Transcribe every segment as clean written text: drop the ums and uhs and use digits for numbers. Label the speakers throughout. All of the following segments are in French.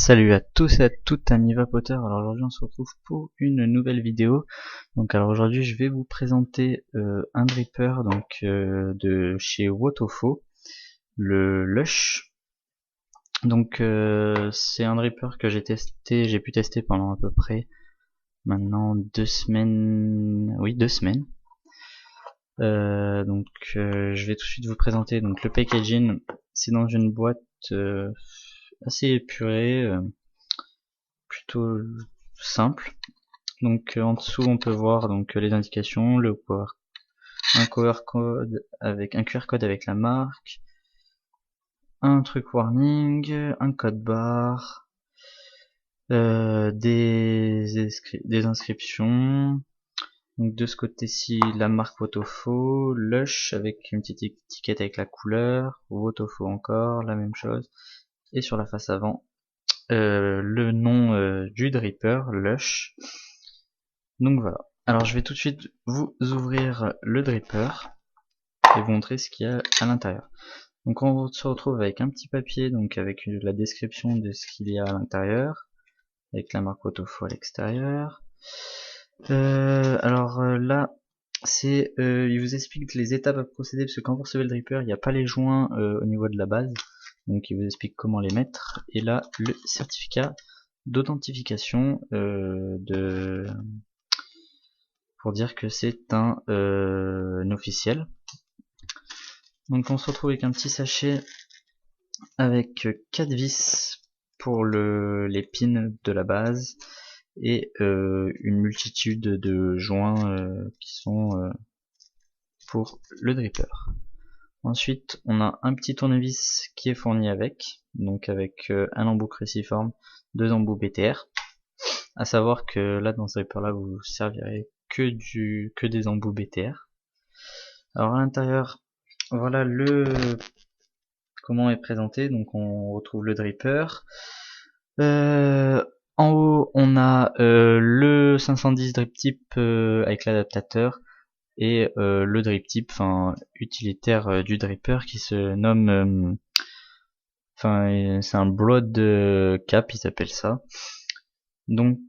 Speaker 1: Salut à tous et à toutes, amis vapoteurs. Alors aujourd'hui on se retrouve pour une nouvelle vidéo. Donc alors aujourd'hui je vais vous présenter un dripper de chez Wotofo, le Lush. Donc c'est un dripper que j'ai pu tester pendant à peu près maintenant 2 semaines. Oui, 2 semaines. Je vais tout de suite vous présenter donc le packaging. C'est dans une boîte assez épurée, plutôt simple. Donc en dessous on peut voir donc les indications, un QR code avec la marque, un truc warning, un code barre, des inscriptions. Donc de ce côté-ci la marque Wotofo, Lush avec une petite étiquette avec la couleur, Wotofo encore, la même chose. Et sur la face avant, le nom du dripper, Lush. Donc voilà. Alors je vais tout de suite vous ouvrir le dripper et vous montrer ce qu'il y a à l'intérieur. Donc on se retrouve avec un petit papier, donc avec la description de ce qu'il y a à l'intérieur, avec la marque Wotofo à l'extérieur. Là, il vous explique les étapes à procéder, parce que quand vous recevez le dripper, il n'y a pas les joints au niveau de la base, donc il vous explique comment les mettre. Et là, le certificat d'authentification pour dire que c'est un officiel. Donc on se retrouve avec un petit sachet avec 4 vis pour les pins de la base et une multitude de joints qui sont pour le dripper. Ensuite on a un petit tournevis qui est fourni avec, donc avec un embout cruciforme, 2 embouts BTR. À savoir que là dans ce dripper là vous servirez que des embouts BTR. Alors à l'intérieur, voilà comment est présenté. Donc on retrouve le dripper. En haut on a le 510 drip tip avec l'adaptateur et le drip tip, enfin utilitaire du dripper qui se nomme, c'est un broad cap, il s'appelle ça. Donc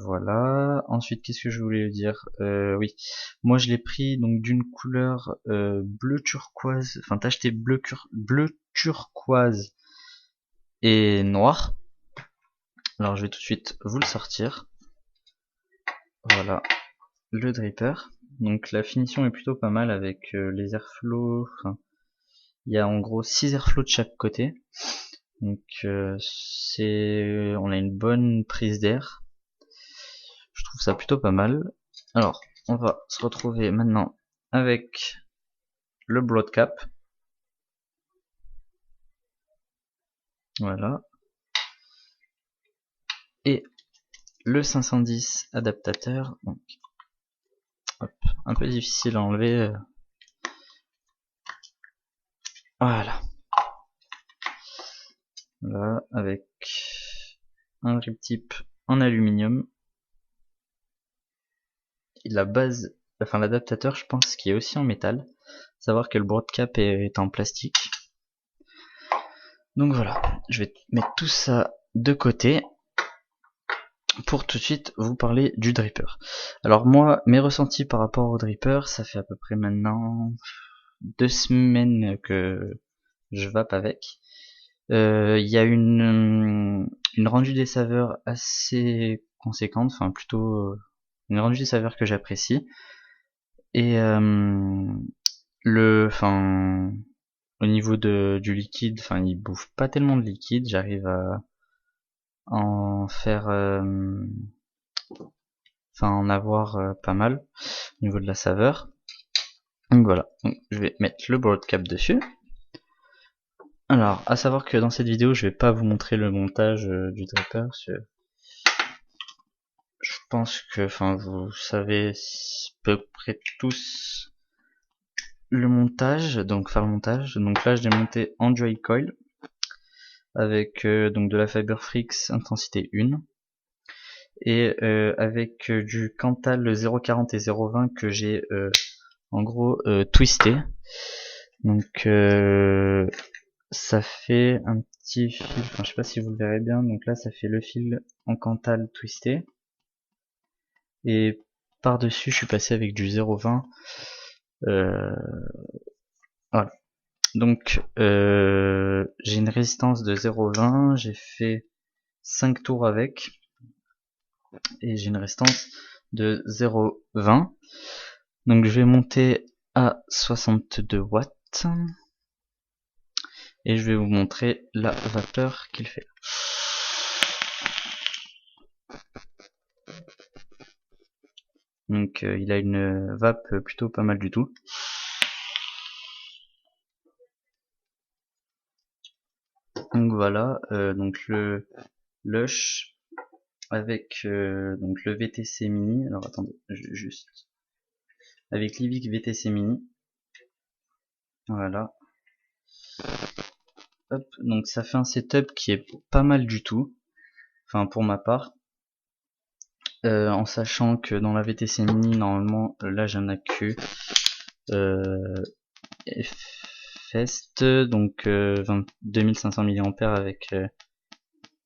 Speaker 1: voilà. Ensuite qu'est-ce que je voulais dire, oui, moi je l'ai pris donc d'une couleur bleu turquoise, enfin tacheté bleu turquoise et noir. Alors je vais tout de suite vous le sortir. Voilà le dripper. Donc la finition est plutôt pas mal avec les airflows, enfin il y a en gros 6 airflows de chaque côté. Donc on a une bonne prise d'air. Je trouve ça plutôt pas mal. Alors, on va se retrouver maintenant avec le broad cap. Voilà. Et le 510 adaptateur. Donc, hop, un peu difficile à enlever. Voilà. Là, avec un drip tip en aluminium. Et la base, enfin l'adaptateur, je pense qu'il est aussi en métal. Savoir que le broad cap est en plastique. Donc voilà, je vais mettre tout ça de côté pour tout de suite vous parler du dripper. Alors moi, mes ressentis par rapport au dripper, ça fait à peu près maintenant 2 semaines que je vape avec. Il y a une rendue des saveurs assez conséquente, enfin plutôt une rendue des saveurs que j'apprécie. Et au niveau du liquide, enfin il bouffe pas tellement de liquide, j'arrive à en faire, en avoir pas mal au niveau de la saveur. Donc voilà, donc, je vais mettre le broad cap dessus. Alors, à savoir que dans cette vidéo, je vais pas vous montrer le montage du dripper, parce que je pense que, vous savez à peu près tous le montage, donc faire le montage. Donc là, je l'ai monté en dry coil avec donc de la Fiber Frix intensité 1 et avec du Cantal 0,40 et 0,20 que j'ai en gros twisté. Donc ça fait un petit fil, enfin je sais pas si vous le verrez bien, donc là ça fait le fil en cantal twisté. Et par-dessus je suis passé avec du 0,20. Voilà. Donc j'ai une résistance de 0,20, j'ai fait 5 tours avec, et j'ai une résistance de 0,20. Donc je vais monter à 62 watts. Et je vais vous montrer la vapeur qu'il fait. Donc il a une vape plutôt pas mal du tout. Donc voilà, donc le Lush avec donc le VTC Mini. Alors attendez, juste avec l'Ivic VTC Mini. Voilà. Hop, donc ça fait un setup qui est pas mal du tout. Enfin pour ma part. En sachant que dans la VTC Mini, normalement, là j'ai un accu Fest, donc 2500 mAh avec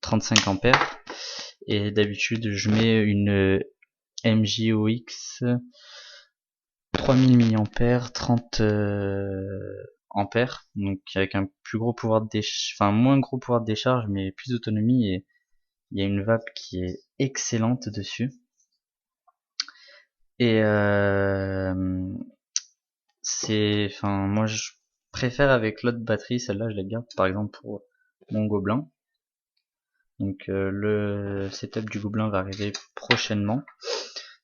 Speaker 1: 35 ampères. Et d'habitude je mets une MJOX 3000 mAh 30 ampères, donc avec un plus gros pouvoir de décharge, enfin moins gros pouvoir de décharge mais plus d'autonomie, et il y a une vape qui est excellente dessus. Et enfin moi je préfère avec l'autre batterie, celle-là je la garde par exemple pour mon Gobelin. Donc le setup du Gobelin va arriver prochainement.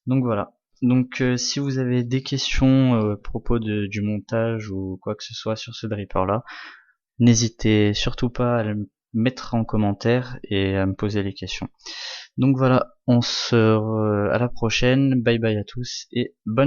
Speaker 1: Donc voilà. Donc si vous avez des questions à propos du montage ou quoi que ce soit sur ce dripper là, n'hésitez surtout pas à le mettre en commentaire et à me poser les questions. Donc voilà, on se à la prochaine, bye bye à tous et bonne